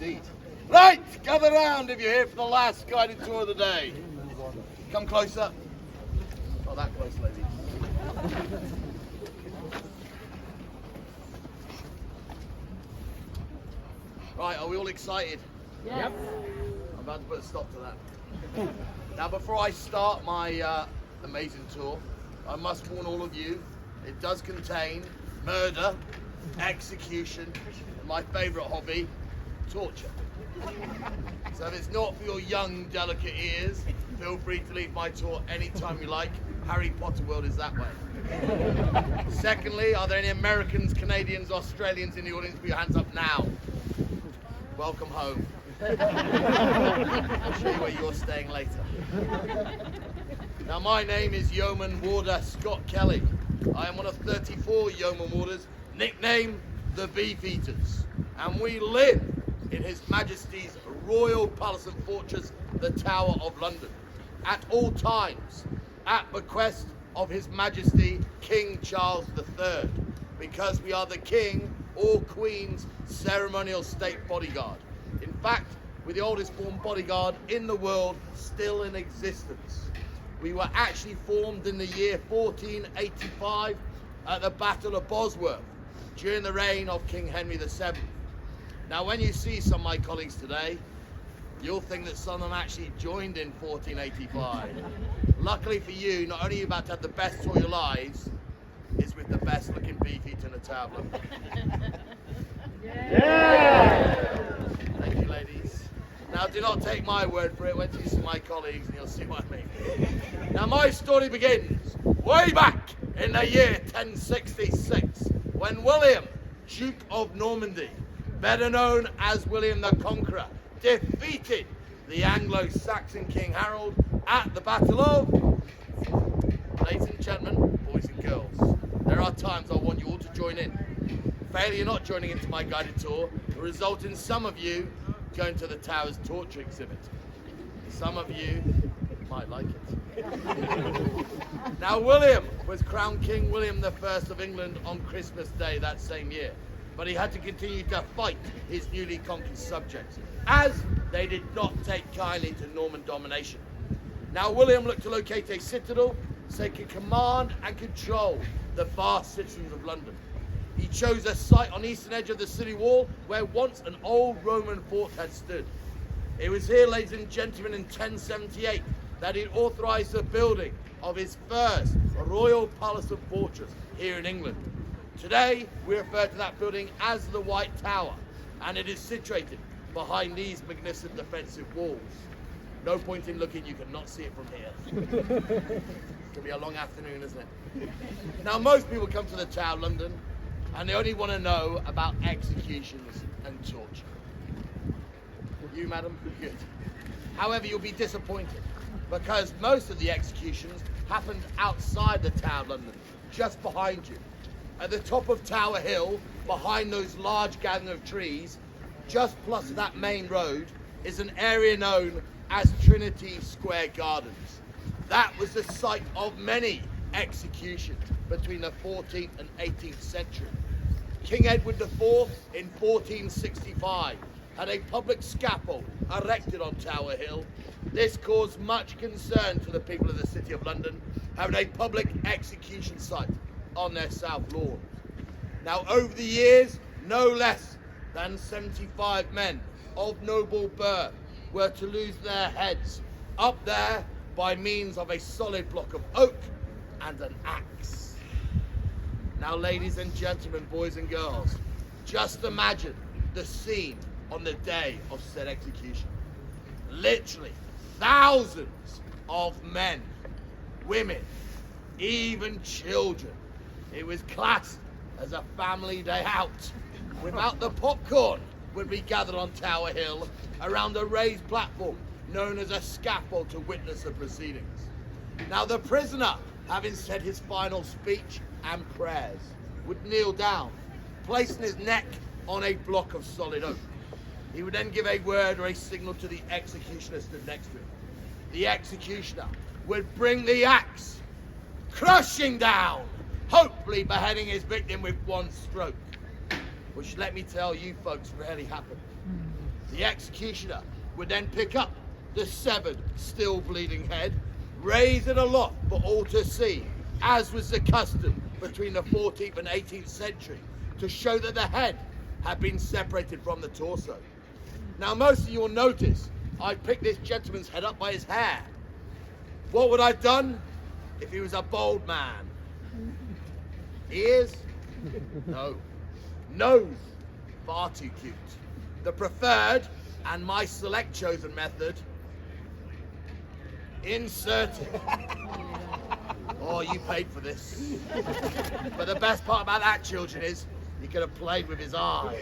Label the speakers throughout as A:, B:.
A: indeed. Right, gather round if you're here for the last guided tour of the day. Come closer. Not that close, ladies. Right, are we all excited?
B: Yep.
A: I'm about to put a stop to that. Now, before I start my amazing tour, I must warn all of you, it does contain murder, execution, and my favourite hobby, torture. So if it's not for your young, delicate ears, feel free to leave my tour anytime you like. Harry Potter world is that way. Secondly, are there any Americans, Canadians, Australians in the audience? Put your hands up now. Welcome home. I'll show you where you're staying later. Now, my name is Yeoman Warder Scott Kelly. I am one of 34 Yeoman Warders, nicknamed the BEEFEATERs. And we live in His Majesty's Royal Palace and Fortress, the Tower of London, at all times, at bequest of His Majesty King Charles III, because we are the King or Queen's ceremonial state bodyguard. In fact, we're the oldest formed bodyguard in the world still in existence. We were actually formed in the year 1485 at the Battle of Bosworth during the reign of King Henry VII. Now, when you see some of my colleagues today, you'll think that some of them actually joined in 1485. Luckily for you, not only are you about to have the best tour of your lives, it's with the best looking BEEFEATER in the Tower of London.
B: Yeah!
A: Thank you, ladies. Now, do not take my word for it. Wait till you see my colleagues and you'll see what I mean. Now, my story begins way back in the year 1066, when William, Duke of Normandy, better known as William the Conqueror, defeated the Anglo-Saxon King Harold at the Battle of... Ladies and gentlemen, boys and girls, there are times I want you all to join in. Failure not joining into my guided tour will result in some of you going to the Tower's torture exhibit. Some of you might like it. Now, William was crowned King William I of England on Christmas Day that same year, but he had to continue to fight his newly conquered subjects, as they did not take kindly to Norman domination. Now, William looked to locate a citadel so he could command and control the vast citizens of London. He chose a site on the eastern edge of the city wall where once an old Roman fort had stood. It was here, ladies and gentlemen, in 1078 that he authorised the building of his first royal palace and fortress here in England. Today, we refer to that building as the White Tower, and it is situated behind these magnificent defensive walls. No point in looking, you cannot see it from here. It's going to be a long afternoon, isn't it? Now, most people come to the Tower of London and they only want to know about executions and torture. You, madam? Good. However, you'll be disappointed, because most of the executions happened outside the Tower of London, just behind you. At the top of Tower Hill, behind those large gathering of trees, just plus that main road, is an area known as Trinity Square Gardens. That was the site of many executions between the 14th and 18th century. King Edward IV in 1465 had a public scaffold erected on Tower Hill. This caused much concern to the people of the City of London, having a public execution site on their south lawn. Now, over the years, no less than 75 men of noble birth were to lose their heads up there by means of a solid block of oak and an axe. Now, ladies and gentlemen, boys and girls, just imagine the scene on the day of said execution. Literally thousands of men, women, even children. It was classed as a family day out. Without the popcorn, would be gathered on Tower Hill around a raised platform known as a scaffold to witness the proceedings. Now, the prisoner, having said his final speech and prayers, would kneel down, placing his neck on a block of solid oak. He would then give a word or a signal to the executioner stood next to him. The executioner would bring the axe, crushing down, hopefully beheading his victim with one stroke, which, let me tell you folks, rarely happened. The executioner would then pick up the severed, still bleeding head, raise it aloft for all to see, as was the custom between the 14th and 18th century, to show that the head had been separated from the torso. Now, most of you will notice I picked this gentleman's head up by his hair. What would I have done if he was a bald man? Ears? No. Nose? Far too cute. The preferred and my select chosen method, inserting. Oh, you paid for this. But the best part about that, children, is he could have played with his eyes.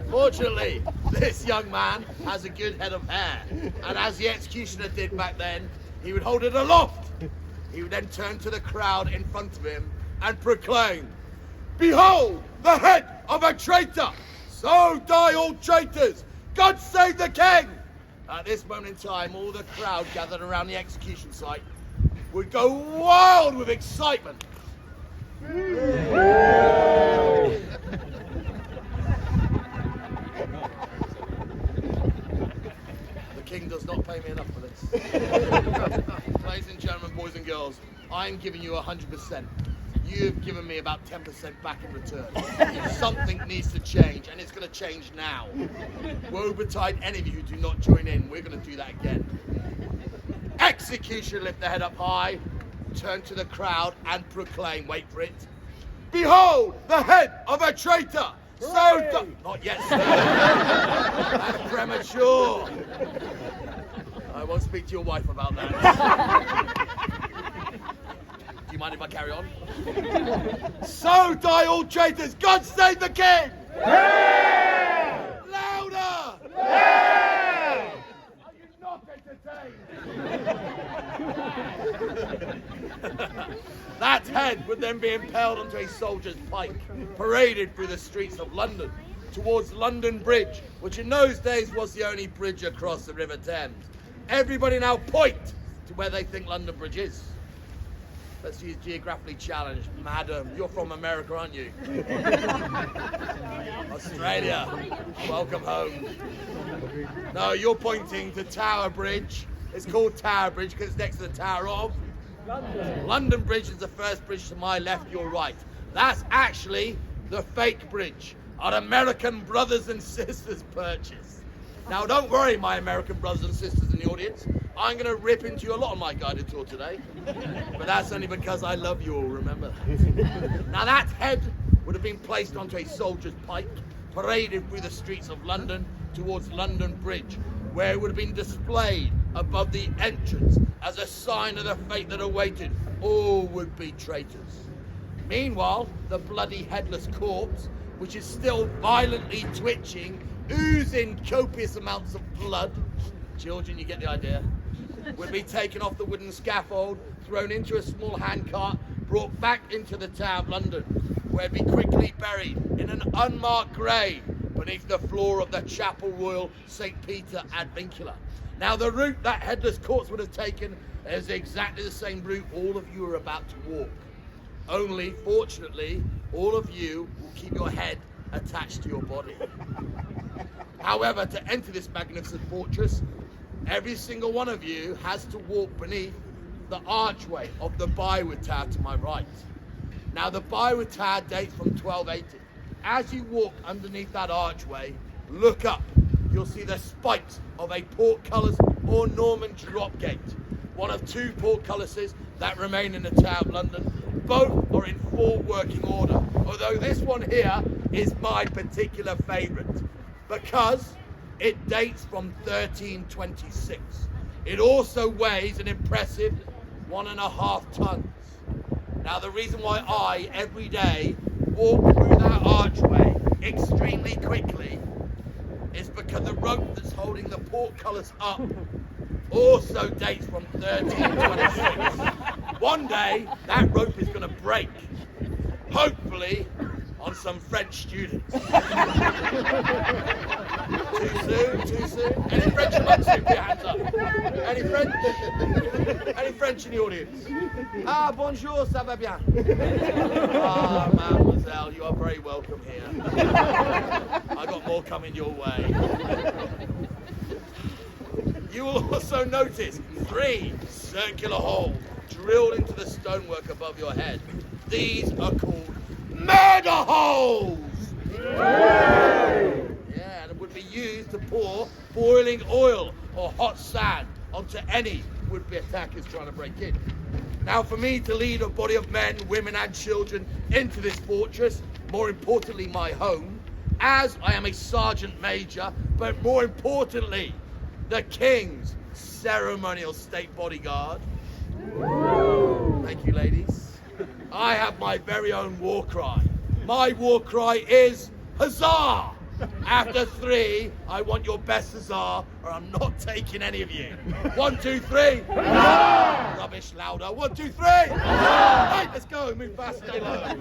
A: Fortunately, this young man has a good head of hair, and as the executioner did back then, he would hold it aloft. He would then turn to the crowd in front of him and proclaim, "Behold the head of a traitor! So die all traitors! God save the king!" At this moment in time, all the crowd gathered around the execution site would go wild with excitement. The king does not pay me enough for this. Ladies and gentlemen, boys and girls, I'm giving you 100%. You've given me about 10% back in return. Something needs to change, and it's going to change now. Woe betide any of you who do not join in. We're going to do that again. Execution, lift the head up high, turn to the crowd and proclaim, wait for it, "Behold the head of a traitor! So not yet, sir. That's premature. I won't speak to your wife about that. Do you mind if I carry on? So die all traitors! God save the king!
B: Yeah!
A: Louder!
B: Yeah!
A: Are you not entertained? That head would then be impaled onto a soldier's pike, paraded through the streets of London towards London Bridge, which in those days was the only bridge across the River Thames. Everybody now point to where they think London Bridge is. Let's use geographically challenged. Madam, you're from America, aren't you? Australia. Welcome home. No, you're pointing to Tower Bridge. It's called Tower Bridge because it's next to the Tower of London. London Bridge is the first bridge to my left, your right. That's actually the fake bridge our American brothers and sisters purchased. Now, don't worry, my American brothers and sisters in the audience. I'm going to rip into you a lot on my guided tour today. But that's only because I love you all, remember that. Now, that head would have been placed onto a soldier's pike, paraded through the streets of London towards London Bridge, where it would have been displayed above the entrance as a sign of the fate that awaited all would-be traitors. Meanwhile, the bloody headless corpse, which is still violently twitching, oozing copious amounts of blood, children, you get the idea, would be taken off the wooden scaffold, thrown into a small handcart, brought back into the Tower of London, where it'd be quickly buried in an unmarked grave beneath the floor of the Chapel Royal St. Peter ad Vincula. Now, the route that headless corpse would have taken is exactly the same route all of you are about to walk. Only, fortunately, all of you will keep your head attached to your body. However, to enter this magnificent fortress, every single one of you has to walk beneath the archway of the Bywood Tower to my right. Now, the Bywood Tower dates from 1280. As you walk underneath that archway, look up. You'll see the spikes of a portcullis or Norman dropgate, one of two portcullises that remain in the Tower of London. Both are in full working order, although this one here is my particular favourite because it dates from 1326. It also weighs an impressive 1.5 tons. Now, the reason why I, every day, walk through that archway extremely quickly is because the rope that's holding the portcullis up also dates from 1326. One day, that rope is going to break. Hopefully, on some French students. Too soon? Too soon? Any French amongst you? Put your hands up. Any French? Any French in the audience? Ah, bonjour, ça va bien? Ah, mademoiselle, you are very welcome here. I got more coming your way. You will also notice 3 circular holes drilled into the stonework above your head. These are called murder holes! Yeah, and it would be used to pour boiling oil or hot sand onto any would-be attackers trying to break in. Now, for me to lead a body of men, women and children into this fortress, more importantly my home, as I am a sergeant major, but more importantly, the King's ceremonial state bodyguard. Thank you, ladies. I have my very own war cry. My war cry is huzzah! After 3, I want your best huzzah, or I'm not taking any of you. 1, 2, 3. Huzzah! Rubbish, louder. 1, 2, 3. Huzzah! Right, let's go. Move fast, stay low.